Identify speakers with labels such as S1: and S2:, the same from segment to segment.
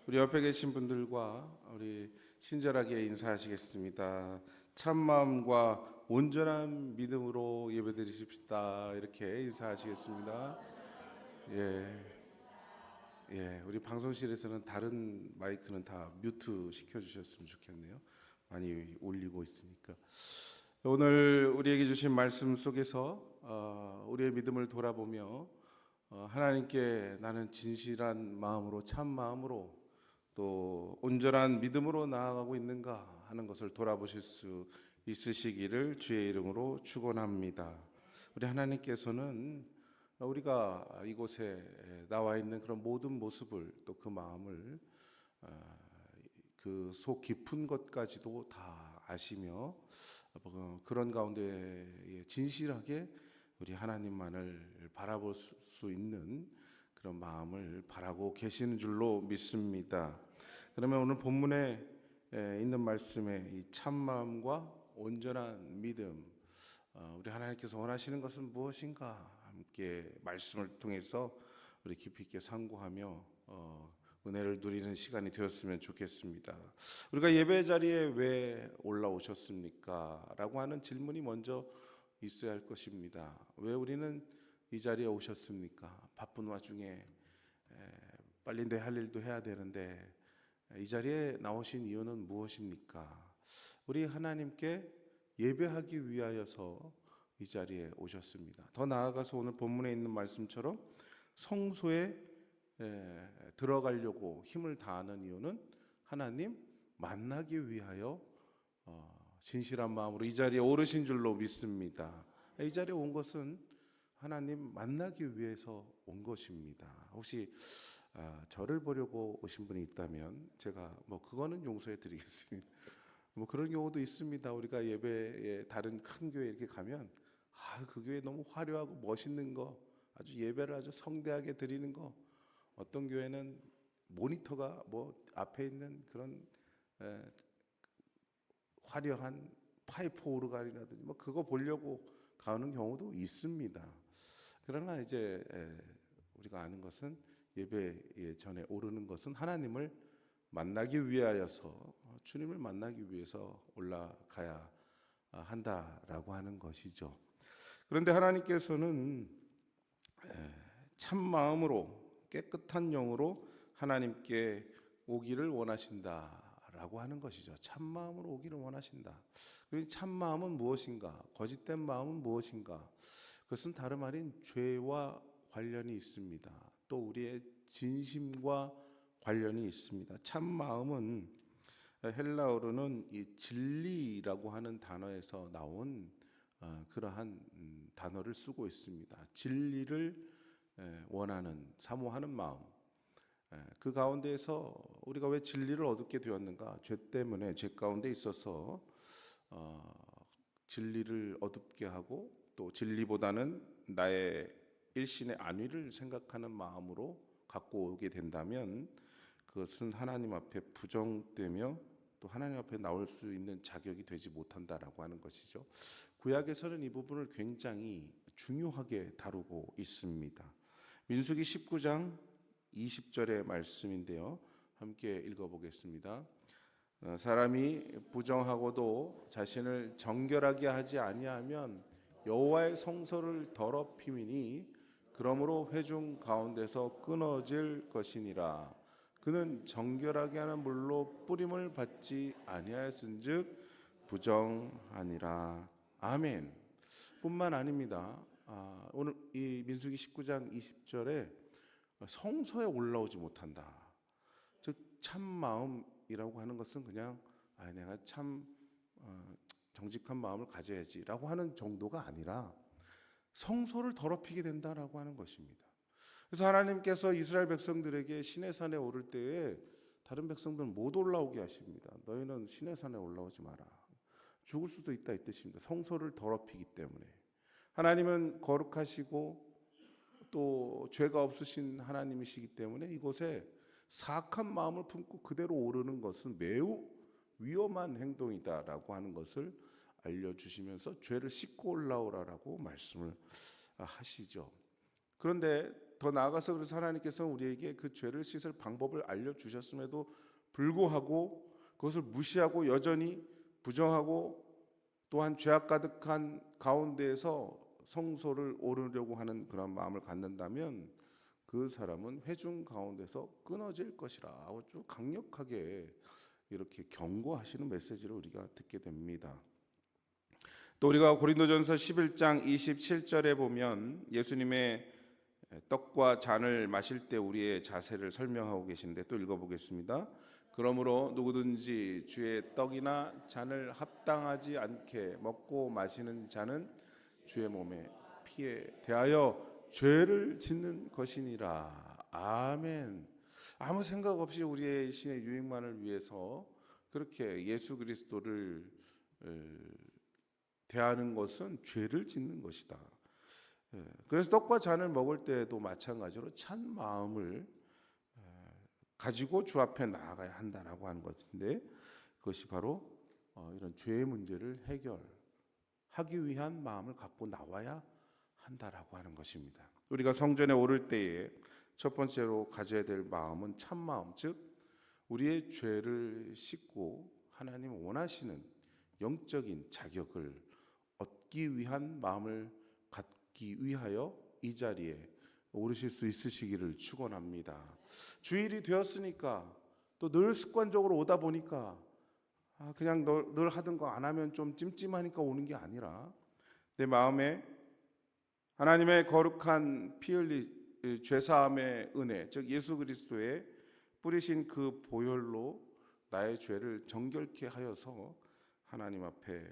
S1: 우리 옆에 계신 분들과 우리 친절하게 인사하시겠습니다. 참 마음과 온전한 믿음으로 예배드리십시다. 이렇게 인사하시겠습니다. 예, 우리 방송실에서는 다른 마이크는 다 뮤트 시켜주셨으면 좋겠네요. 많이 올리고 있으니까. 오늘 우리에게 주신 말씀 속에서 우리의 믿음을 돌아보며 하나님께 나는 진실한 마음으로, 참 마음으로, 또 온전한 믿음으로 나아가고 있는가 하는 것을 돌아보실 수 있으시기를 주의 이름으로 축원합니다. 우리 하나님께서는 우리가 이곳에 나와 있는 그런 모든 모습을, 또 그 마음을, 그 속 깊은 것까지도 다 아시며 그런 가운데 진실하게 우리 하나님만을 바라볼 수 있는 그런 마음을 바라고 계시는 줄로 믿습니다. 그러면 오늘 본문에 있는 말씀에 이 참마음과 온전한 믿음, 우리 하나님께서 원하시는 것은 무엇인가 함께 말씀을 통해서 우리 깊이 있게 상고하며 은혜를 누리는 시간이 되었으면 좋겠습니다. 우리가 예배 자리에 왜 올라오셨습니까? 라고 하는 질문이 먼저 있어야 할 것입니다. 왜 우리는 이 자리에 오셨습니까? 바쁜 와중에 빨리 내 할 일도 해야 되는데 이 자리에 나오신 이유는 무엇입니까? 우리 하나님께 예배하기 위하여서 이 자리에 오셨습니다. 더 나아가서 오늘 본문에 있는 말씀처럼 성소에 들어가려고 힘을 다하는 이유는 하나님 만나기 위하여 진실한 마음으로 이 자리에 오르신 줄로 믿습니다. 이 자리에 온 것은 하나님 만나기 위해서 온 것입니다. 혹시 저를 보려고 오신 분이 있다면 제가 그거는 용서해 드리겠습니다. 그런 경우도 있습니다. 우리가 예배에 다른 큰 교회 이렇게 가면 그 교회 너무 화려하고 멋있는 거, 아주 예배를 아주 성대하게 드리는 거, 어떤 교회는 모니터가 앞에 있는 그런 화려한 파이프 오르간이라든지 그거 보려고 가는 경우도 있습니다. 그러나 이제 우리가 아는 것은 예배 전에 오르는 것은 하나님을 만나기 위하여서, 주님을 만나기 위해서 올라가야 한다라고 하는 것이죠. 그런데 하나님께서는 참 마음으로, 깨끗한 영으로 하나님께 오기를 원하신다라고 하는 것이죠. 참 마음으로 오기를 원하신다. 그럼 참 마음은 무엇인가? 거짓된 마음은 무엇인가? 그것은 다름 아닌 죄와 관련이 있습니다. 또 우리의 진심과 관련이 있습니다. 참 마음은 헬라어로는 이 진리라고 하는 단어에서 나온 그러한 단어를 쓰고 있습니다. 진리를 원하는, 사모하는 마음. 그 가운데에서 우리가 왜 진리를 얻게 되었는가? 죄 때문에, 죄 가운데 있어서 진리를 어둡게 하고, 또 진리보다는 나의 일신의 안위를 생각하는 마음으로 갖고 오게 된다면 그것은 하나님 앞에 부정되며 또 하나님 앞에 나올 수 있는 자격이 되지 못한다라고 하는 것이죠. 구약에서는 이 부분을 굉장히 중요하게 다루고 있습니다. 민수기 19장 20절의 말씀인데요. 함께 읽어보겠습니다. 사람이 부정하고도 자신을 정결하게 하지 아니하면 여호와의 성소를 더럽힘이니 그러므로 회중 가운데서 끊어질 것이니라. 그는 정결하게 하는 물로 뿌림을 받지 아니하였은즉 부정하니라. 아멘. 뿐만 아닙니다. 오늘 이 민수기 19장 20절에 성소에 올라오지 못한다. 즉 참 마음이라고 하는 것은 그냥 내가 참 정직한 마음을 가져야지라고 하는 정도가 아니라 성소를 더럽히게 된다라고 하는 것입니다. 그래서 하나님께서 이스라엘 백성들에게 시내산에 오를 때에 다른 백성들은 못 올라오게 하십니다. 너희는 시내산에 올라오지 마라. 죽을 수도 있다 이 뜻입니다. 성소를 더럽히기 때문에. 하나님은 거룩하시고 또 죄가 없으신 하나님이시기 때문에 이곳에 사악한 마음을 품고 그대로 오르는 것은 매우 위험한 행동이다라고 하는 것을 알려주시면서 죄를 씻고 올라오라라고 말씀을 하시죠. 그런데 더 나아가서 그래서 하나님께서 우리에게 그 죄를 씻을 방법을 알려주셨음에도 불구하고 그것을 무시하고 여전히 부정하고 또한 죄악 가득한 가운데에서 성소를 오르려고 하는 그런 마음을 갖는다면 그 사람은 회중 가운데서 끊어질 것이라 아주 강력하게 이렇게 경고하시는 메시지를 우리가 듣게 됩니다. 또 우리가 고린도전서 11장 27절에 보면 예수님의 떡과 잔을 마실 때 우리의 자세를 설명하고 계신데 또 읽어보겠습니다. 그러므로 누구든지 주의 떡이나 잔을 합당하지 않게 먹고 마시는 자는 주의 몸에 피에 대하여 죄를 짓는 것이니라. 아멘. 아무 생각 없이 우리의 신의 유익만을 위해서 그렇게 예수 그리스도를 대하는 것은 죄를 짓는 것이다. 그래서 떡과 잔을 먹을 때에도 마찬가지로 찬 마음을 가지고 주 앞에 나아가야 한다라고 하는 것인데 그것이 바로 이런 죄의 문제를 해결하기 위한 마음을 갖고 나와야 한다라고 하는 것입니다. 우리가 성전에 오를 때에 첫 번째로 가져야 될 마음은 참 마음, 즉 우리의 죄를 씻고 하나님 원하시는 영적인 자격을 얻기 위한 마음을 갖기 위하여 이 자리에 오르실 수 있으시기를 축원합니다. 주일이 되었으니까 또 늘 습관적으로 오다 보니까 그냥 늘 하던 거 안 하면 좀 찜찜하니까 오는 게 아니라 내 마음에 하나님의 거룩한 피 흘리 죄사함의 은혜, 즉 예수 그리스도의 뿌리신 그 보혈로 나의 죄를 정결케 하여서 하나님 앞에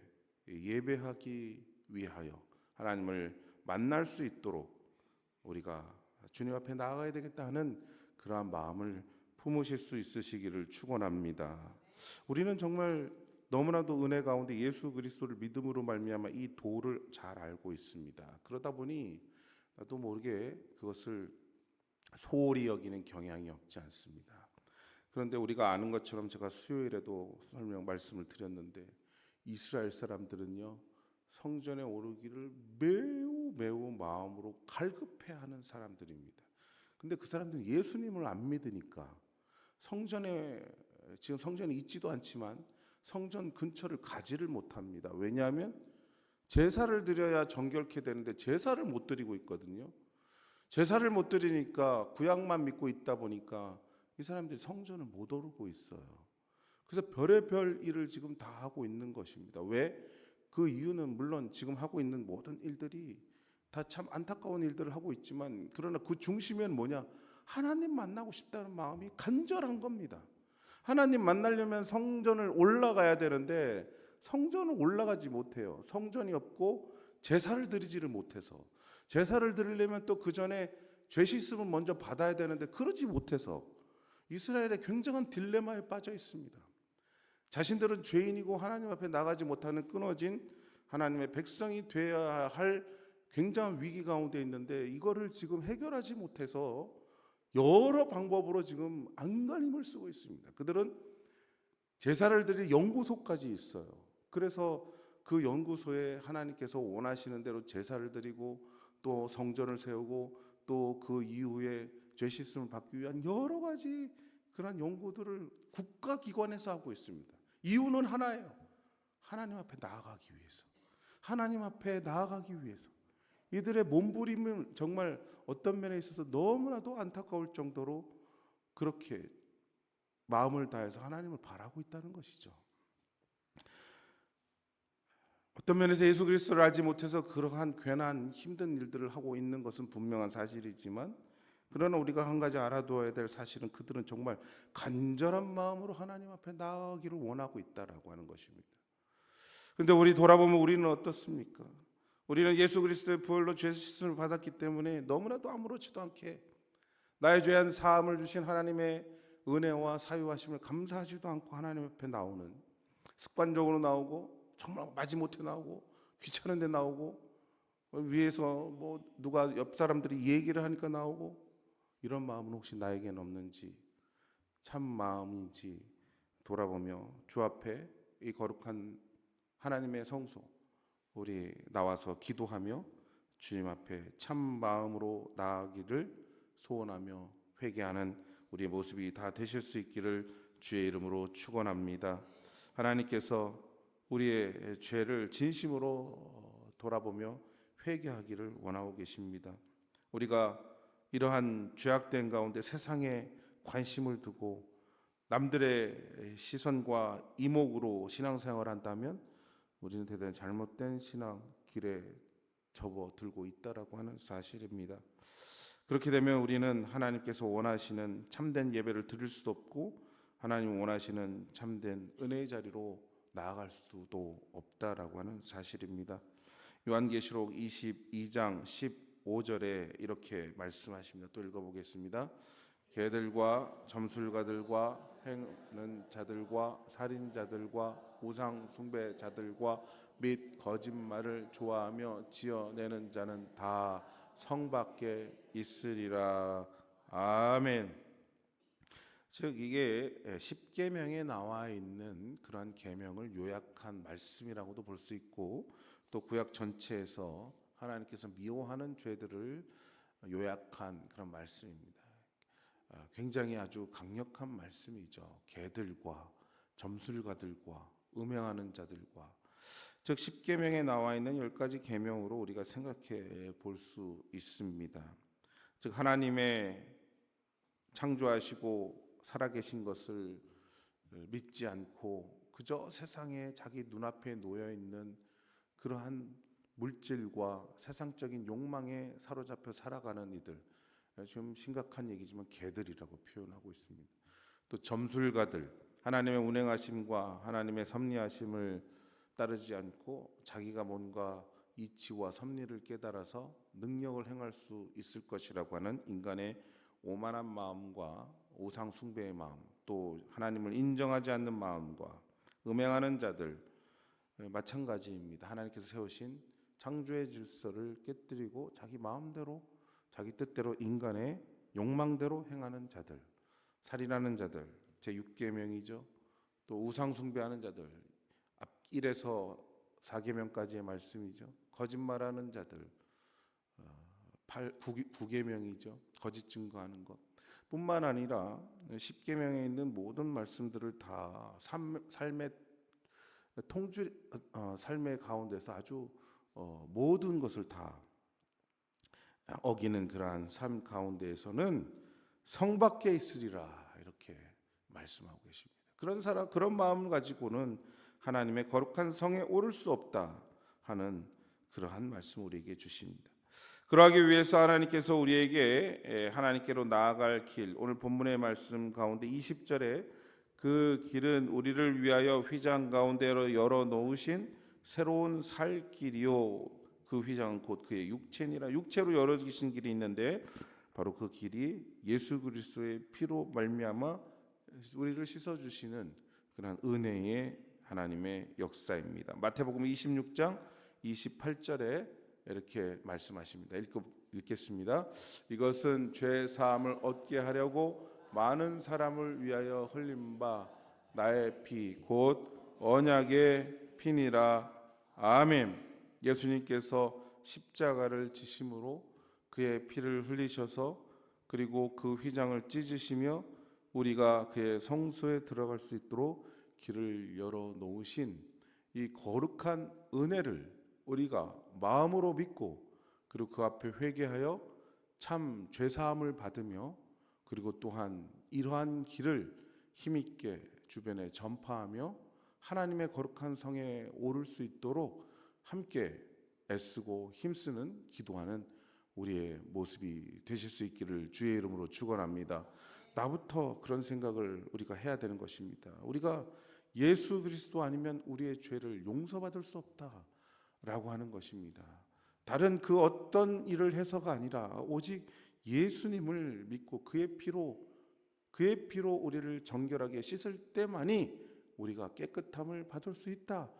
S1: 예배하기 위하여 하나님을 만날 수 있도록 우리가 주님 앞에 나아가야 되겠다 하는 그러한 마음을 품으실 수 있으시기를 축원합니다. 우리는 정말 너무나도 은혜 가운데 예수 그리스도를 믿음으로 말미암아 이 도를 잘 알고 있습니다. 그러다 보니 나도 모르게 그것을 소홀히 여기는 경향이 없지 않습니다. 그런데 우리가 아는 것처럼 제가 수요일에도 말씀을 드렸는데 이스라엘 사람들은요 성전에 오르기를 매우 마음으로 갈급해하는 사람들입니다. 근데 그 사람들은 예수님을 안 믿으니까 지금 성전에 있지도 않지만 성전 근처를 가지를 못합니다. 왜냐하면 제사를 드려야 정결케 되는데 제사를 못 드리고 있거든요. 제사를 못 드리니까 구약만 믿고 있다 보니까 이 사람들이 성전을 못 오르고 있어요. 그래서 별의별 일을 지금 다 하고 있는 것입니다. 왜? 그 이유는 물론 지금 하고 있는 모든 일들이 다 참 안타까운 일들을 하고 있지만 그러나 그 중심에는 뭐냐? 하나님 만나고 싶다는 마음이 간절한 겁니다. 하나님 만나려면 성전을 올라가야 되는데 성전을 올라가지 못해요. 성전이 없고 제사를 드리지를 못해서 제사를 드리려면 또 그 전에 죄 씻음을 먼저 받아야 되는데 그러지 못해서 이스라엘의 굉장한 딜레마에 빠져 있습니다. 자신들은 죄인이고 하나님 앞에 나가지 못하는 끊어진 하나님의 백성이 되어야 할 굉장한 위기 가운데 있는데 이거를 지금 해결하지 못해서 여러 방법으로 지금 안간힘을 쓰고 있습니다. 그들은 제사를 드릴 연구소까지 있어요. 그래서 그 연구소에 하나님께서 원하시는 대로 제사를 드리고 또 성전을 세우고 또 그 이후에 죄 씻음을 받기 위한 여러 가지 그런 연구들을 국가기관에서 하고 있습니다. 이유는 하나예요. 하나님 앞에 나아가기 위해서. 하나님 앞에 나아가기 위해서. 이들의 몸부림은 정말 어떤 면에 있어서 너무나도 안타까울 정도로 그렇게 마음을 다해서 하나님을 바라고 있다는 것이죠. 어떤 면에서 예수 그리스도를 알지 못해서 그러한 괜한 힘든 일들을 하고 있는 것은 분명한 사실이지만 그러나 우리가 한 가지 알아두어야 될 사실은 그들은 정말 간절한 마음으로 하나님 앞에 나아가기를 원하고 있다라고 하는 것입니다. 그런데 우리 돌아보면 우리는 어떻습니까? 우리는 예수 그리스도의 보혈로 죄 씻음을 받았기 때문에 너무나도 아무렇지도 않게 나의 죄한 사함을 주신 하나님의 은혜와 사유하심을 감사하지도 않고 하나님 앞에 나오는 습관적으로 나오고 정말 마지못해 나오고 귀찮은 데 나오고 위에서 뭐 누가 옆 사람들이 얘기를 하니까 나오고 이런 마음은 혹시 나에게는 없는지 참 마음인지 돌아보며 주 앞에 이 거룩한 하나님의 성소 우리 나와서 기도하며 주님 앞에 참 마음으로 나아가기를 소원하며 회개하는 우리의 모습이 다 되실 수 있기를 주의 이름으로 축원합니다. 하나님께서 우리의 죄를 진심으로 돌아보며 회개하기를 원하고 계십니다. 우리가 이러한 죄악된 가운데 세상에 관심을 두고 남들의 시선과 이목으로 신앙생활을 한다면 우리는 대단히 잘못된 신앙 길에 접어들고 있다라고 하는 사실입니다. 그렇게 되면 우리는 하나님께서 원하시는 참된 예배를 드릴 수도 없고 하나님 원하시는 참된 은혜의 자리로 나아갈 수도 없다라고 하는 사실입니다. 요한계시록 22장 15절에 이렇게 말씀하십니다. 또 읽어보겠습니다. 개들과 점술가들과 행는 자들과 살인자들과 우상 숭배자들과 및 거짓말을 좋아하며 지어내는 자는 다 성 밖에 있으리라. 아멘. 즉 이게 십계명에 나와 있는 그러한 계명을 요약한 말씀이라고도 볼 수 있고 또 구약 전체에서 하나님께서 미워하는 죄들을 요약한 그런 말씀입니다. 굉장히 아주 강력한 말씀이죠. 개들과 점술가들과 음행하는 자들과 즉 십계명에 나와 있는 10가지 계명으로 우리가 생각해 볼 수 있습니다. 즉 하나님의 창조하시고 살아계신 것을 믿지 않고 그저 세상에 자기 눈앞에 놓여 있는 그러한 물질과 세상적인 욕망에 사로잡혀 살아가는 이들, 좀 심각한 얘기지만 개들이라고 표현하고 있습니다. 또 점술가들, 하나님의 운행하심과 하나님의 섭리하심을 따르지 않고 자기가 뭔가 이치와 섭리를 깨달아서 능력을 행할 수 있을 것이라고 하는 인간의 오만한 마음과 우상 숭배의 마음, 또 하나님을 인정하지 않는 마음과 음행하는 자들 마찬가지입니다. 하나님께서 세우신 창조의 질서를 깨뜨리고 자기 마음대로 자기 뜻대로 인간의 욕망대로 행하는 자들, 살인하는 자들, 제6계명이죠. 또 우상 숭배하는 자들, 앞 1에서 4계명까지의 말씀이죠. 거짓말하는 자들, 9계명이죠. 거짓 증거하는 것 뿐만 아니라 10계명에 있는 모든 말씀들을 다 삶의 삶의 가운데서 아주 모든 것을 다 어기는 그러한 삶 가운데에서는 성 밖에 있으리라 이렇게 말씀하고 계십니다. 그런 마음을 가지고는 하나님의 거룩한 성에 오를 수 없다 하는 그러한 말씀 우리에게 주십니다. 그러하기 위해서 하나님께서 우리에게 하나님께로 나아갈 길, 오늘 본문의 말씀 가운데 20절에 그 길은 우리를 위하여 휘장 가운데로 열어 놓으신 새로운 살 길이요, 그 휘장은 곧 그의 육체니라. 육체로 열어주신 길이 있는데 바로 그 길이 예수 그리스도의 피로 말미암아 우리를 씻어주시는 그런 은혜의 하나님의 역사입니다. 마태복음 26장 28절에 이렇게 말씀하십니다. 읽겠습니다. 이것은 죄 사함을 얻게 하려고 많은 사람을 위하여 흘린 바 나의 피 곧 언약의 피니라. 아멘. 예수님께서 십자가를 지심으로 그의 피를 흘리셔서 그리고 그 휘장을 찢으시며 우리가 그의 성소에 들어갈 수 있도록 길을 열어 놓으신 이 거룩한 은혜를 우리가 마음으로 믿고 그리고 그 앞에 회개하여 참 죄사함을 받으며 그리고 또한 이러한 길을 힘있게 주변에 전파하며 하나님의 거룩한 성에 오를 수 있도록 함께 애쓰고 힘쓰는 기도하는 우리의 모습이 되실 수 있기를 주의 이름으로 축원합니다. 나부터 그런 생각을 우리가 해야 되는 것입니다. 우리가 예수 그리스도 아니면 우리의 죄를 용서받을 수 없다라고 하는 것입니다. 다른 그 어떤 일을 해서가 아니라 오직 예수님을 믿고 그의 피로 우리를 정결하게 씻을 때만이 우리가 깨끗함을 받을 수 있다.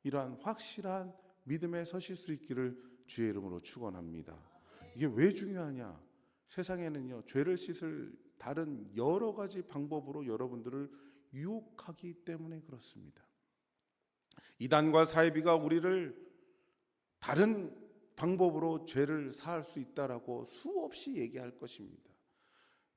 S1: 이러한 확실한 믿음에 서실 수 있기를 주의 이름으로 축원합니다. 이게 왜 중요하냐? 세상에는요, 죄를 씻을 다른 여러 가지 방법으로 여러분들을 유혹하기 때문에 그렇습니다. 이단과 사이비가 우리를 다른 방법으로 죄를 사할 수 있다라고 수없이 얘기할 것입니다.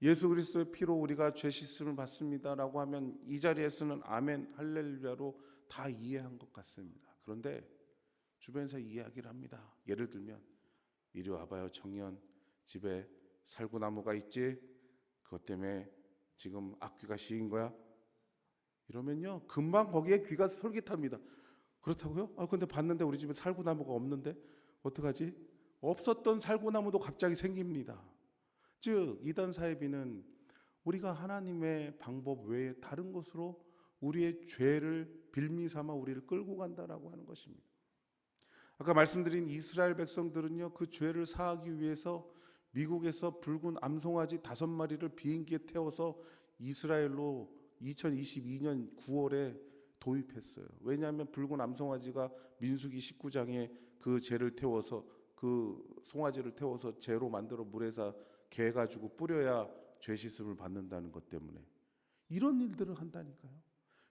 S1: 예수 그리스도의 피로 우리가 죄 씻음을 받습니다라고 하면 이 자리에서는 아멘 할렐루야로 다 이해한 것 같습니다. 그런데 주변에서 이야기를 합니다. 예를 들면 이리 와봐요 청년, 집에 살구나무가 있지? 그것 때문에 지금 악귀가 씌인 거야? 이러면요 금방 거기에 귀가 솔깃합니다. 그렇다고요? 근데 봤는데 우리 집에 살구나무가 없는데 어떡하지? 없었던 살구나무도 갑자기 생깁니다. 즉 이단 사이비는 우리가 하나님의 방법 외에 다른 것으로 우리의 죄를 빌미 삼아 우리를 끌고 간다라고 하는 것입니다. 아까 말씀드린 이스라엘 백성들은요 그 죄를 사하기 위해서 미국에서 붉은 암송아지 5마리를 비행기에 태워서 이스라엘로 2022년 9월에 도입했어요. 왜냐하면 붉은 암송아지가 민수기 19장에 그 죄를 태워서 그 송아지를 태워서 죄로 만들어 물에다 개 가지고 뿌려야 죄 씻음을 받는다는 것 때문에 이런 일들을 한다니까요.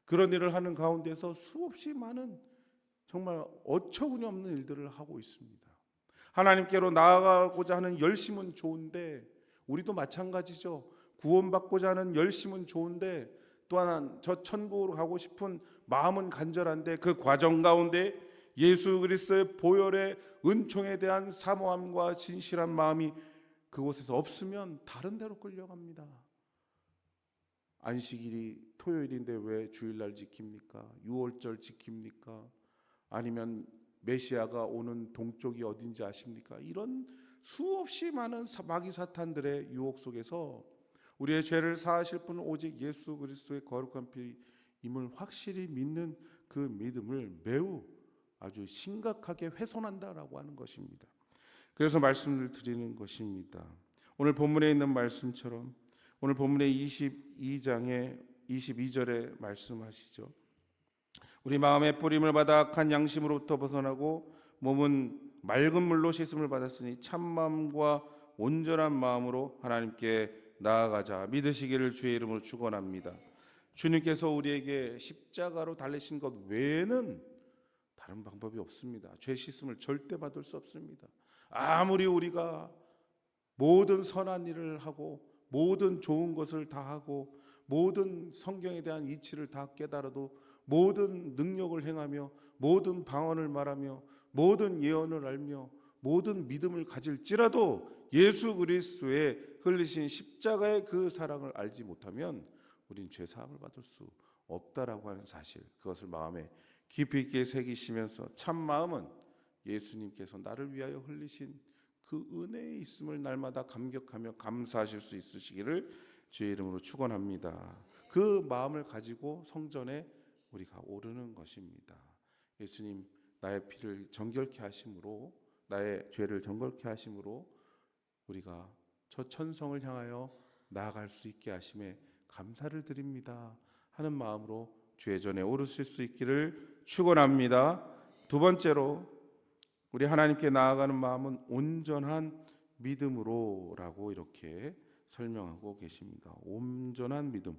S1: 그런 일을 하는 가운데서 수없이 많은 정말 어처구니 없는 일들을 하고 있습니다. 하나님께로 나아가고자 하는 열심은 좋은데 우리도 마찬가지죠. 구원받고자 하는 열심은 좋은데 또한 저 천국으로 가고 싶은 마음은 간절한데 그 과정 가운데 예수 그리스도의 보혈의 은총에 대한 사모함과 진실한 마음이 그곳에서 없으면 다른 데로 끌려갑니다. 안식일이 토요일인데 왜 주일날 지킵니까? 유월절 지킵니까? 아니면 메시아가 오는 동쪽이 어딘지 아십니까? 이런 수없이 많은 마귀 사탄들의 유혹 속에서 우리의 죄를 사하실 분은 오직 예수 그리스도의 거룩한 피임을 확실히 믿는 그 믿음을 매우 아주 심각하게 훼손한다라고 하는 것입니다. 그래서 말씀을 드리는 것입니다. 오늘 본문에 있는 말씀처럼 오늘 본문의 22장의 22절에 말씀하시죠. 우리 마음의 뿌림을 받아 악한 양심으로부터 벗어나고 몸은 맑은 물로 씻음을 받았으니 참마음과 온전한 마음으로 하나님께 나아가자 믿으시기를 주의 이름으로 축원합니다. 주님께서 우리에게 십자가로 달리신 것 외에는 다른 방법이 없습니다. 죄 씻음을 절대 받을 수 없습니다. 아무리 우리가 모든 선한 일을 하고 모든 좋은 것을 다 하고 모든 성경에 대한 이치를 다 깨달아도 모든 능력을 행하며 모든 방언을 말하며 모든 예언을 알며 모든 믿음을 가질지라도 예수 그리스도의 흘리신 십자가의 그 사랑을 알지 못하면 우린 죄 사함을 받을 수 없다라고 하는 사실, 그것을 마음에 깊이 있게 새기시면서 참 마음은 예수님께서 나를 위하여 흘리신 그 은혜에 있음을 날마다 감격하며 감사하실 수 있으시기를 주의 이름으로 축원합니다. 그 마음을 가지고 성전에 우리가 오르는 것입니다. 예수님 나의 피를 정결케 하심으로, 나의 죄를 정결케 하심으로 우리가 저 천성을 향하여 나아갈 수 있게 하심에 감사를 드립니다 하는 마음으로 주의 전에 오르실 수 있기를 축원합니다. 두 번째로 우리 하나님께 나아가는 마음은 온전한 믿음으로라고 이렇게 설명하고 계십니다. 온전한 믿음,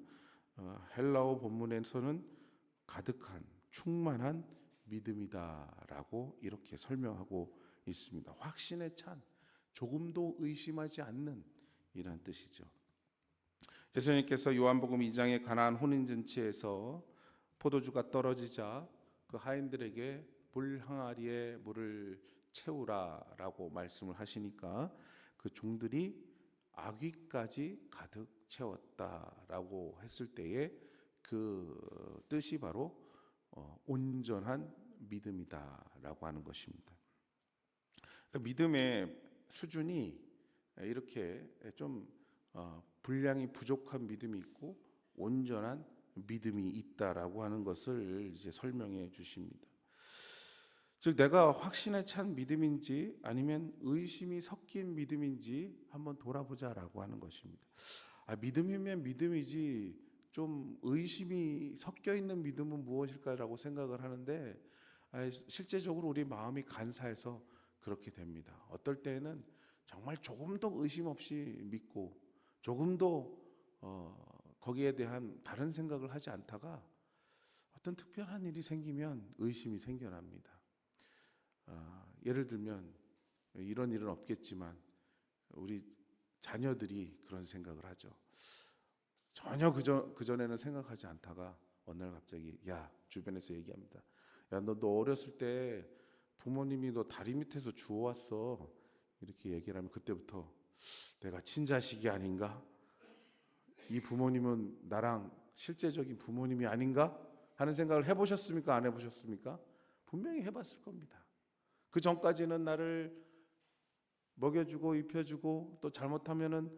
S1: 헬라어 본문에서는 가득한 충만한 믿음이다라고 이렇게 설명하고 있습니다. 확신에 찬, 조금도 의심하지 않는 이란 뜻이죠. 예수님께서 요한복음 2장의 가나안 혼인잔치에서 포도주가 떨어지자 그 하인들에게 물 항아리에 물을 채우라라고 말씀을 하시니까 그 종들이 아귀까지 가득 채웠다라고 했을 때에 그 뜻이 바로 온전한 믿음이다라고 하는 것입니다. 믿음의 수준이 이렇게 좀 분량이 부족한 믿음이 있고 온전한 믿음이 있다라고 하는 것을 이제 설명해 주십니다. 즉 내가 확신에 찬 믿음인지 아니면 의심이 섞인 믿음인지 한번 돌아보자라고 하는 것입니다. 믿음이면 믿음이지 좀 의심이 섞여 있는 믿음은 무엇일까라고 생각을 하는데 실제적으로 우리 마음이 간사해서 그렇게 됩니다. 어떨 때는 정말 조금도 의심 없이 믿고 조금도 거기에 대한 다른 생각을 하지 않다가 어떤 특별한 일이 생기면 의심이 생겨납니다. 예를 들면 이런 일은 없겠지만 우리 자녀들이 그런 생각을 하죠. 전혀 그전에는 생각하지 않다가 어느 날 갑자기 주변에서 얘기합니다. 너 어렸을 때 부모님이 너 다리 밑에서 주워왔어. 이렇게 얘기를 하면 그때부터 내가 친자식이 아닌가? 이 부모님은 나랑 실제적인 부모님이 아닌가? 하는 생각을 해보셨습니까? 안 해보셨습니까? 분명히 해봤을 겁니다. 그 전까지는 나를 먹여주고 입혀주고 또 잘못하면은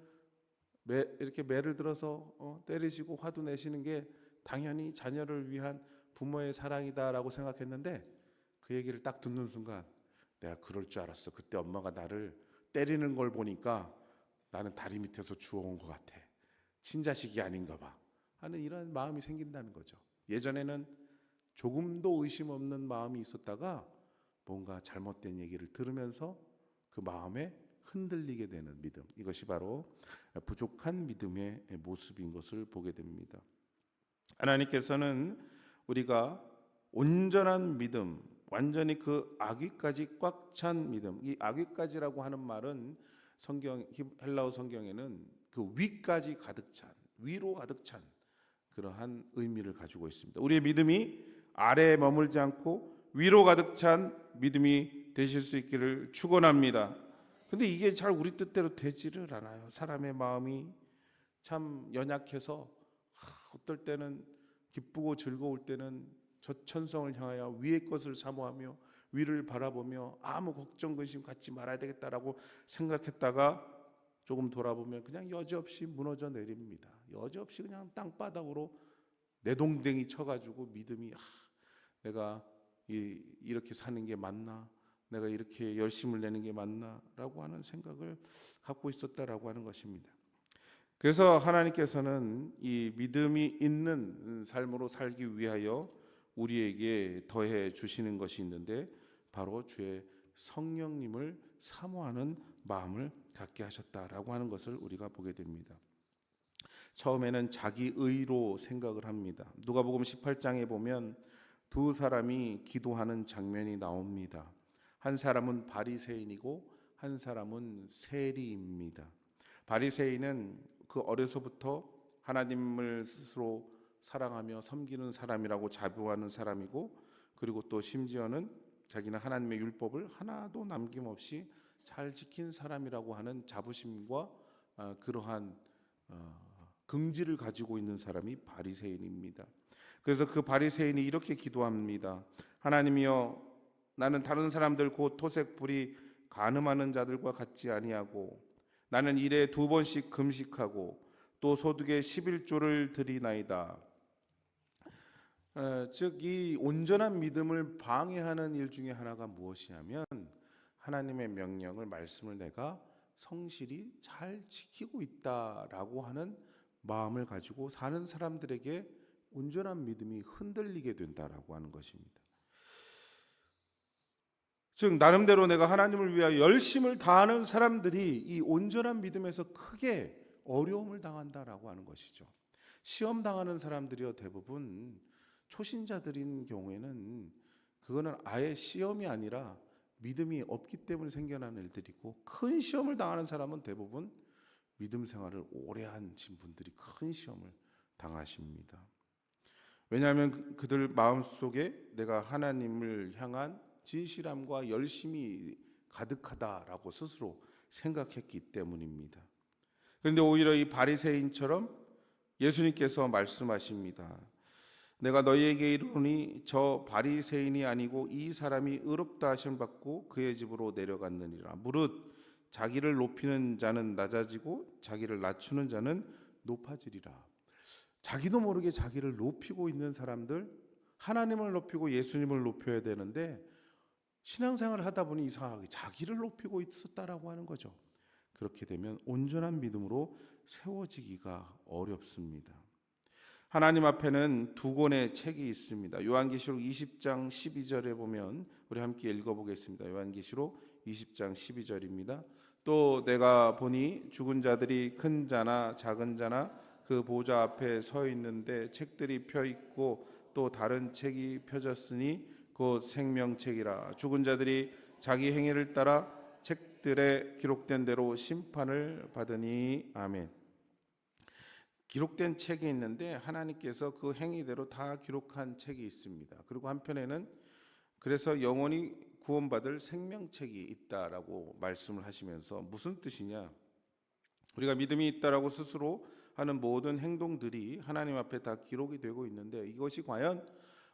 S1: 이렇게 매를 들어서 때리시고 화도 내시는 게 당연히 자녀를 위한 부모의 사랑이다라고 생각했는데 그 얘기를 딱 듣는 순간 내가 그럴 줄 알았어. 그때 엄마가 나를 때리는 걸 보니까 나는 다리 밑에서 주워온 것 같아. 친자식이 아닌가 봐 하는 이런 마음이 생긴다는 거죠. 예전에는 조금도 의심 없는 마음이 있었다가 뭔가 잘못된 얘기를 들으면서 그 마음에 흔들리게 되는 믿음, 이것이 바로 부족한 믿음의 모습인 것을 보게 됩니다. 하나님께서는 우리가 온전한 믿음, 완전히 그 악위까지 꽉 찬 믿음, 이 악위까지라고 하는 말은 헬라어 성경에는 그 위까지 가득 찬, 위로 가득 찬 그러한 의미를 가지고 있습니다. 우리의 믿음이 아래에 머물지 않고 위로 가득 찬 믿음이 되실 수 있기를 축원합니다. 근데 이게 잘 우리 뜻대로 되지를 않아요. 사람의 마음이 참 연약해서 어떨 때는 기쁘고 즐거울 때는 저 천성을 향하여 위의 것을 사모하며 위를 바라보며 아무 걱정 근심 갖지 말아야 되겠다라고 생각했다가 조금 돌아보면 그냥 여지없이 무너져 내립니다. 여지없이 그냥 땅바닥으로 내동댕이 쳐가지고 믿음이 내가 이렇게 사는 게 맞나? 내가 이렇게 열심을 내는 게 맞나? 라고 하는 생각을 갖고 있었다라고 하는 것입니다. 그래서 하나님께서는 이 믿음이 있는 삶으로 살기 위하여 우리에게 더해 주시는 것이 있는데 바로 주의 성령님을 사모하는 마음을 갖게 하셨다라고 하는 것을 우리가 보게 됩니다. 처음에는 자기 의로 생각을 합니다. 누가복음 18장에 보면 두 사람이 기도하는 장면이 나옵니다. 한 사람은 바리새인이고 한 사람은 세리입니다. 바리새인은 그 어려서부터 하나님을 스스로 사랑하며 섬기는 사람이라고 자부하는 사람이고, 그리고 또 심지어는 자기는 하나님의 율법을 하나도 남김없이 잘 지킨 사람이라고 하는 자부심과 그러한 긍지를 가지고 있는 사람이 바리새인입니다. 그래서 그 바리새인이 이렇게 기도합니다. 하나님이여, 나는 다른 사람들 곧 토색 불이 간음하는 자들과 같지 아니하고 나는 일에 2번씩 금식하고 또 소득의 11조를 드리나이다. 즉 이 온전한 믿음을 방해하는 일 중에 하나가 무엇이냐면 하나님의 명령을, 말씀을 내가 성실히 잘 지키고 있다라고 하는 마음을 가지고 사는 사람들에게 온전한 믿음이 흔들리게 된다라고 하는 것입니다. 즉 나름대로 내가 하나님을 위하여 열심을 다하는 사람들이 이 온전한 믿음에서 크게 어려움을 당한다라고 하는 것이죠. 시험 당하는 사람들이요, 대부분 초신자들인 경우에는 그거는 아예 시험이 아니라 믿음이 없기 때문에 생겨나는 일들이고, 큰 시험을 당하는 사람은 대부분 믿음 생활을 오래 하신 분들이 큰 시험을 당하십니다. 왜냐하면 그들 마음속에 내가 하나님을 향한 진실함과 열심이 가득하다라고 스스로 생각했기 때문입니다. 그런데 오히려 이 바리새인처럼 예수님께서 말씀하십니다. 내가 너희에게 이르노니 저 바리새인이 아니고 이 사람이 의롭다 하심 받고 그의 집으로 내려갔느니라. 무릇 자기를 높이는 자는 낮아지고 자기를 낮추는 자는 높아지리라. 자기도 모르게 자기를 높이고 있는 사람들, 하나님을 높이고 예수님을 높여야 되는데 신앙생활을 하다 보니 이상하게 자기를 높이고 있었다라고 하는 거죠. 그렇게 되면 온전한 믿음으로 세워지기가 어렵습니다. 하나님 앞에는 두 권의 책이 있습니다. 요한계시록 20장 12절에 보면 우리 함께 읽어보겠습니다. 요한계시록 20장 12절입니다. 또 내가 보니 죽은 자들이 큰 자나 작은 자나 그 보좌 앞에 서 있는데 책들이 펴 있고 또 다른 책이 펴졌으니 곧 생명책이라. 죽은 자들이 자기 행위를 따라 책 책들에 기록된 대로 심판을 받으니. 아멘. 기록된 책이 있는데 하나님께서 그 행위대로 다 기록한 책이 있습니다. 그리고 한편에는 그래서 영원히 구원받을 생명책이 있다라고 말씀을 하시면서 무슨 뜻이냐? 우리가 믿음이 있다라고 스스로 하는 모든 행동들이 하나님 앞에 다 기록이 되고 있는데 이것이 과연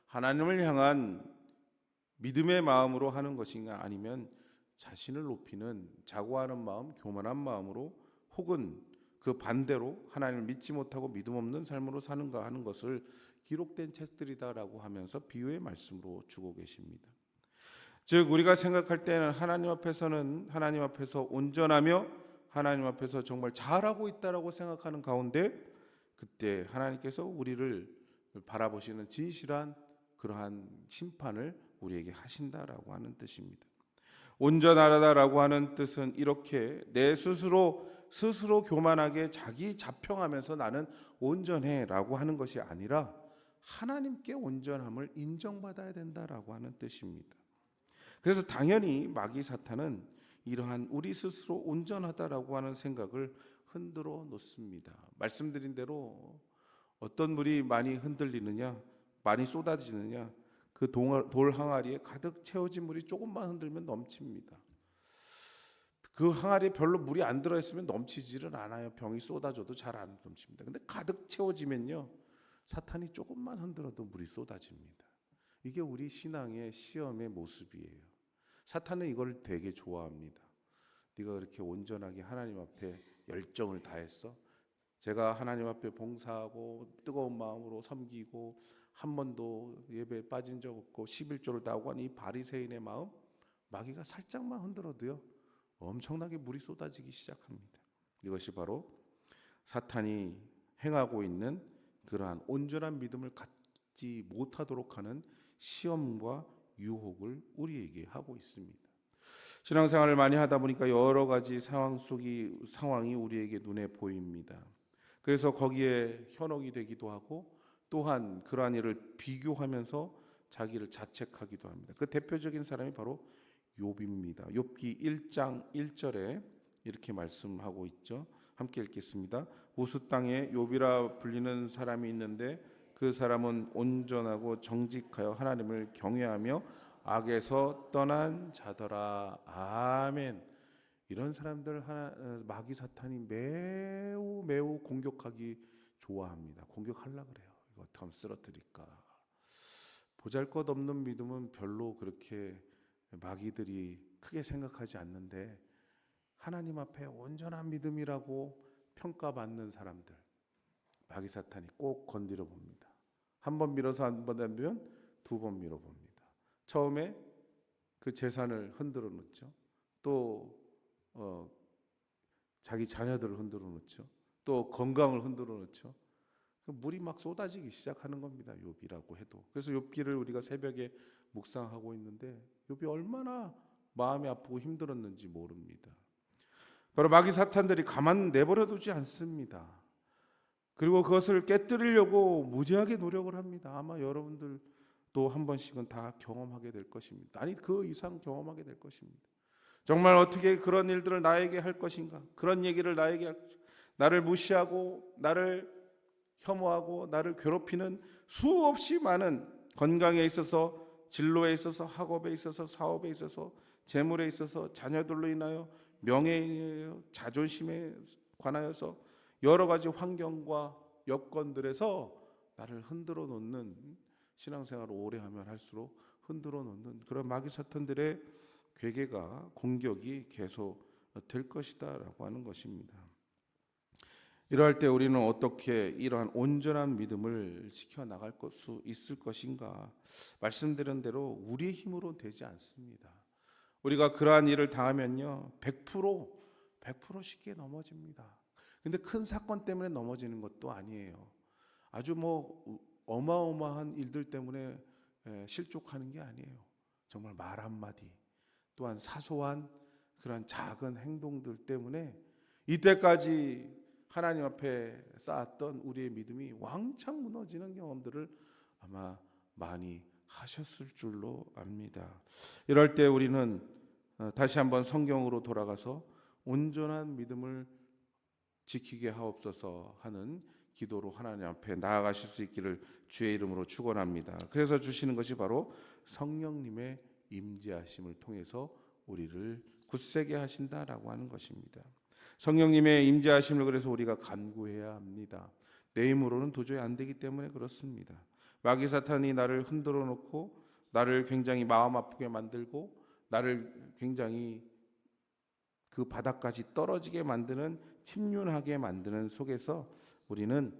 S1: 하나님을 향한 믿음의 마음으로 하는 것인가, 아니면 자신을 높이는 자고하는 마음, 교만한 마음으로, 혹은 그 반대로 하나님을 믿지 못하고 믿음 없는 삶으로 사는가 하는 것을 기록된 책들이다라고 하면서 비유의 말씀으로 주고 계십니다. 즉 우리가 생각할 때는 하나님 앞에서 온전하며 하나님 앞에서 정말 잘하고 있다라고 생각하는 가운데 그때 하나님께서 우리를 바라보시는 진실한 그러한 심판을 우리에게 하신다라고 하는 뜻입니다. 온전하다라고 하는 뜻은 이렇게 내 스스로 교만하게 자기 자평하면서 나는 온전해라고 하는 것이 아니라 하나님께 온전함을 인정받아야 된다라고 하는 뜻입니다. 그래서 당연히 마귀 사탄은 이러한 우리 스스로 온전하다라고 하는 생각을 흔들어 놓습니다. 말씀드린 대로 어떤 물이 많이 흔들리느냐, 많이 쏟아지느냐, 그 돌 항아리에 가득 채워진 물이 조금만 흔들면 넘칩니다. 그 항아리에 별로 물이 안 들어있으면 넘치지를 않아요. 병이 쏟아져도 잘 안 넘칩니다. 근데 가득 채워지면요, 사탄이 조금만 흔들어도 물이 쏟아집니다. 이게 우리 신앙의 시험의 모습이에요. 사탄은 이걸 되게 좋아합니다. 네가 그렇게 온전하게 하나님 앞에 열정을 다했어? 제가 하나님 앞에 봉사하고 뜨거운 마음으로 섬기고 한 번도 예배에 빠진 적 없고 11조를 다하고 한 이 바리새인의 마음, 마귀가 살짝만 흔들어도요 엄청나게 물이 쏟아지기 시작합니다. 이것이 바로 사탄이 행하고 있는 그러한 온전한 믿음을 갖지 못하도록 하는 시험과 유혹을 우리에게 하고 있습니다. 신앙생활을 많이 하다 보니까 여러 가지 상황이 우리에게 눈에 보입니다. 그래서 거기에 현혹이 되기도 하고 또한 그러한 일을 비교하면서 자기를 자책하기도 합니다. 그 대표적인 사람이 바로 욥입니다. 욥기 1장 1절에 이렇게 말씀하고 있죠. 함께 읽겠습니다. 우스 땅에 욥이라 불리는 사람이 있는데 그 사람은 온전하고 정직하여 하나님을 경외하며 악에서 떠난 자더라. 아멘. 이런 사람들 마귀 사탄이 매우 공격하기 좋아합니다. 공격하려고 그래요. 이거 어떻게 하면 쓰러뜨릴까. 보잘것없는 믿음은 별로 그렇게 마귀들이 크게 생각하지 않는데 하나님 앞에 온전한 믿음이라고 평가받는 사람들, 마귀 사탄이 꼭 건드려 봅니다. 한 번 밀어서 한 번 되면 두 번 밀어 봅니다. 처음에 그 재산을 흔들어 놓죠. 또 자기 자녀들을 흔들어 놓죠. 또 건강을 흔들어 놓죠. 물이 막 쏟아지기 시작하는 겁니다. 욥이라고 해도. 그래서 욥기를 우리가 새벽에 묵상하고 있는데 욥이 얼마나 마음이 아프고 힘들었는지 모릅니다. 바로 마귀 사탄들이 가만 내버려 두지 않습니다. 그리고 그것을 깨뜨리려고 무지하게 노력을 합니다. 아마 여러분들도 한 번씩은 다 경험하게 될 것입니다. 아니 그 이상 경험하게 될 것입니다. 정말 어떻게 그런 일들을 나에게 할 것인가? 그런 얘기를 나를 무시하고 나를 혐오하고 나를 괴롭히는 수없이 많은 건강에 있어서, 진로에 있어서, 학업에 있어서, 사업에 있어서, 재물에 있어서, 자녀들로 인하여, 명예에, 자존심에 관하여서 여러 가지 환경과 여건들에서 나를 흔들어 놓는, 신앙생활을 오래 하면 할수록 흔들어 놓는 그런 마귀 사탄들의 괴계가, 공격이 계속 될 것이다라고 하는 것입니다. 이러할 때 우리는 어떻게 이러한 온전한 믿음을 지켜나갈 수 있을 것인가? 말씀드린 대로 우리의 힘으로 되지 않습니다. 우리가 그러한 일을 당하면요 100% 쉽게 넘어집니다. 근데 큰 사건 때문에 넘어지는 것도 아니에요. 아주 어마어마한 일들 때문에 실족하는 게 아니에요. 정말 말 한마디, 또한 사소한 그런 작은 행동들 때문에 이때까지 하나님 앞에 쌓았던 우리의 믿음이 왕창 무너지는 경험들을 아마 많이 하셨을 줄로 압니다. 이럴 때 우리는 다시 한번 성경으로 돌아가서 온전한 믿음을 지키게 하옵소서 하는 기도로 하나님 앞에 나아가실 수 있기를 주의 이름으로 축원합니다. 그래서 주시는 것이 바로 성령님의 임재하심을 통해서 우리를 굳세게 하신다라고 하는 것입니다. 성령님의 임재하심을 그래서 우리가 간구해야 합니다. 내 힘으로는 도저히 안 되기 때문에 그렇습니다. 마귀 사탄이 나를 흔들어 놓고 나를 굉장히 마음 아프게 만들고 나를 굉장히 그 바닥까지 떨어지게 만드는, 침륜하게 만드는 속에서 우리는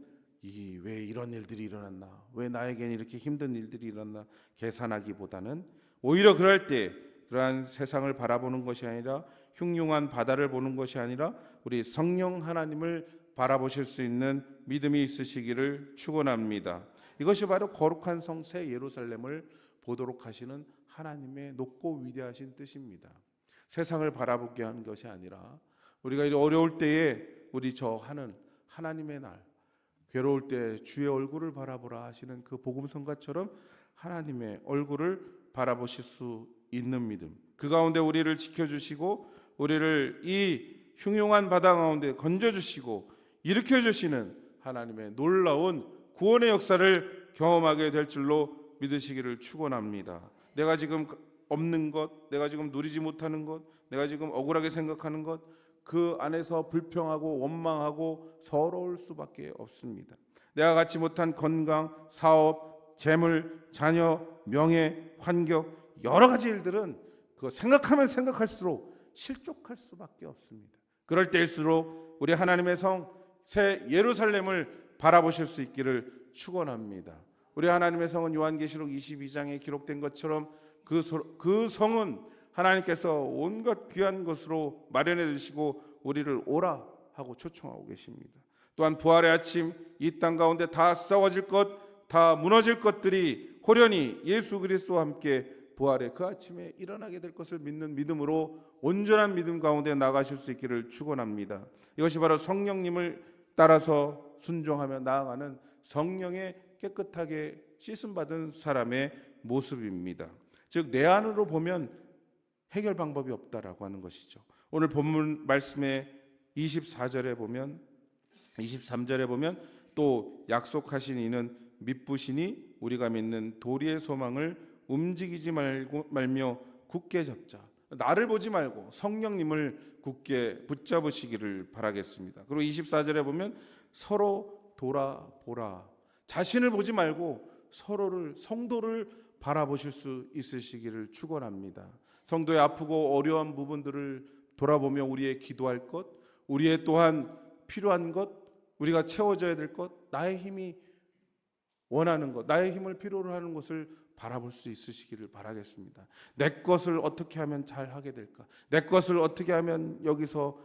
S1: 왜 이런 일들이 일어났나, 왜 나에겐 이렇게 힘든 일들이 일어났나 계산하기보다는 오히려 그럴 때 그러한 세상을 바라보는 것이 아니라 흉흉한 바다를 보는 것이 아니라 우리 성령 하나님을 바라보실 수 있는 믿음이 있으시기를 축원합니다. 이것이 바로 거룩한 성새 예루살렘을 보도록 하시는 하나님의 높고 위대하신 뜻입니다. 세상을 바라보게 하는 것이 아니라 우리가 어려울 때에 우리 저 하는 하나님의 날, 괴로울 때 주의 얼굴을 바라보라 하시는 그 복음성가처럼 하나님의 얼굴을 바라보실 수 있는 믿음, 그 가운데 우리를 지켜주시고 우리를 이 흉흉한 바다 가운데 건져주시고 일으켜주시는 하나님의 놀라운 구원의 역사를 경험하게 될 줄로 믿으시기를 축원합니다. 내가 지금 없는 것, 내가 지금 누리지 못하는 것, 내가 지금 억울하게 생각하는 것, 그 안에서 불평하고 원망하고 서러울 수밖에 없습니다. 내가 갖지 못한 건강, 사업, 재물, 자녀, 명예, 환경, 여러 가지 일들은 그거 생각하면 생각할수록 실족할 수밖에 없습니다. 그럴 때일수록 우리 하나님의 성 새 예루살렘을 바라보실 수 있기를 축원합니다. 우리 하나님의 성은 요한계시록 22장에 기록된 것처럼 그 성은 하나님께서 온갖 귀한 것으로 마련해 주시고 우리를 오라 하고 초청하고 계십니다. 또한 부활의 아침, 이 땅 가운데 다 썩어질 것, 다 무너질 것들이 호련히 예수 그리스도와 함께 부활의 그 아침에 일어나게 될 것을 믿는 믿음으로 온전한 믿음 가운데 나가실 수 있기를 축원합니다. 이것이 바로 성령님을 따라서 순종하며 나아가는 성령의 깨끗하게 씻음받은 사람의 모습입니다. 즉 내 안으로 보면 해결 방법이 없다라고 하는 것이죠. 오늘 본문 말씀의 24절에 보면 23절에 보면 또 약속하신 이는 미쁘시니 우리가 믿는 도리의 소망을 움직이지 말며 굳게 잡자. 나를 보지 말고 성령님을 굳게 붙잡으시기를 바라겠습니다. 그리고 24절에 보면 서로 돌아보라. 자신을 보지 말고 성도를 바라보실 수 있으시기를 축원합니다. 성도의 아프고 어려운 부분들을 돌아보며 우리의 기도할 것, 우리의 또한 필요한 것, 우리가 채워져야 될 것, 나의 힘이 원하는 것, 나의 힘을 필요로 하는 것을 바라볼 수 있으시기를 바라겠습니다. 내 것을 어떻게 하면 잘 하게 될까? 내 것을 어떻게 하면 여기서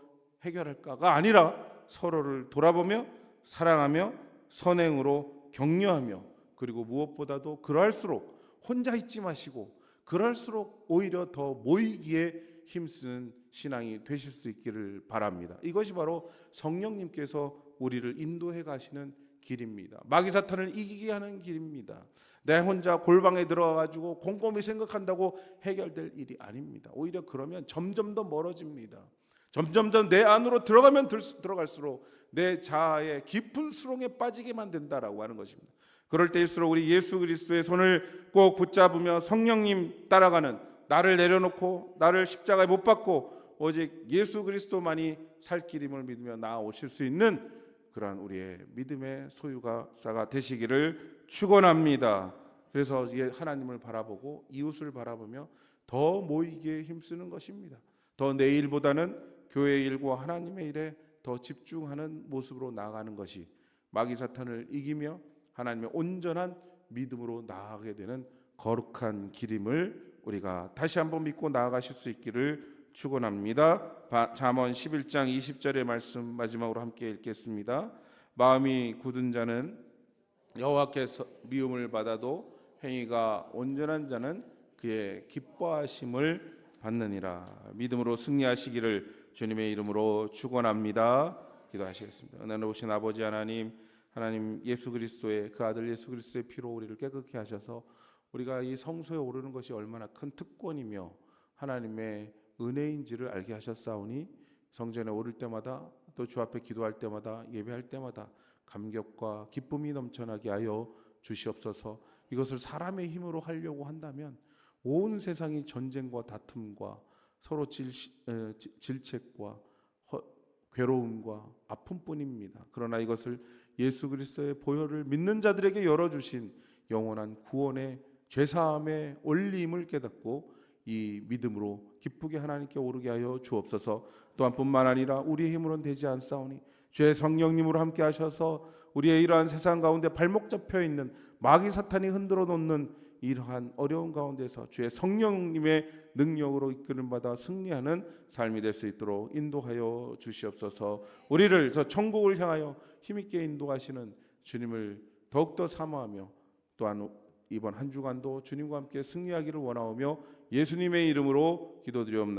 S1: 해결할까가 아니라 서로를 돌아보며 사랑하며 선행으로 격려하며, 그리고 무엇보다도 그럴수록 혼자 있지 마시고 그럴수록 오히려 더 모이기에 힘쓰는 신앙이 되실 수 있기를 바랍니다. 이것이 바로 성령님께서 우리를 인도해 가시는 길입니다. 마귀 사탄을 이기게 하는 길입니다. 내 혼자 골방에 들어가가지고 곰곰이 생각한다고 해결될 일이 아닙니다. 오히려 그러면 점점 더 멀어집니다. 점점 더 내 안으로 들어가면 들어갈수록 내 자아의 깊은 수렁에 빠지게만 된다라고 하는 것입니다. 그럴 때일수록 우리 예수 그리스도의 손을 꼭 붙잡으며 성령님 따라가는, 나를 내려놓고 나를 십자가에 못 박고 오직 예수 그리스도만이 살 길임을 믿으며 나아오실 수 있는 그러한 우리의 믿음의 소유자가 되시기를 축원합니다. 그래서 하나님을 바라보고 이웃을 바라보며 더 모이기에 힘쓰는 것입니다. 더 내 일보다는 교회의 일과 하나님의 일에 더 집중하는 모습으로 나아가는 것이 마귀 사탄을 이기며 하나님의 온전한 믿음으로 나아가게 되는 거룩한 길임을 우리가 다시 한번 믿고 나아가실 수 있기를 축원합니다. 잠언 11장 20절의 말씀 마지막으로 함께 읽겠습니다. 마음이 굳은 자는 여호와께서 미움을 받아도 행위가 온전한 자는 그의 기뻐하심을 받느니라. 믿음으로 승리하시기를 주님의 이름으로 축원합니다. 기도하시겠습니다. 은혜로우신 아버지 하나님, 하나님 예수 그리스도의 그 아들 예수 그리스도의 피로 우리를 깨끗게 하셔서 우리가 이 성소에 오르는 것이 얼마나 큰 특권이며 하나님의 은혜인지를 알게 하셨사오니 성전에 오를 때마다 또 주 앞에 기도할 때마다 예배할 때마다 감격과 기쁨이 넘쳐나게 하여 주시옵소서. 이것을 사람의 힘으로 하려고 한다면 온 세상이 전쟁과 다툼과 서로 질책과 괴로움과 아픔뿐입니다. 그러나 이것을 예수 그리스도의 보혈을 믿는 자들에게 열어주신 영원한 구원의 죄사함의 올림을 깨닫고 이 믿음으로 기쁘게 하나님께 오르게 하여 주옵소서. 또한 뿐만 아니라 우리의 힘으로는 되지 않사오니 주의 성령님으로 함께 하셔서 우리의 이러한 세상 가운데 발목 잡혀 있는 마귀 사탄이 흔들어 놓는 이러한 어려운 가운데서 주의 성령님의 능력으로 이끌음 받아 승리하는 삶이 될 수 있도록 인도하여 주시옵소서. 우리를 저 천국을 향하여 힘있게 인도하시는 주님을 더욱더 사모하며 또한 이번 한 주간도 주님과 함께 승리하기를 원하오며 예수님의 이름으로 기도드리옵나이다.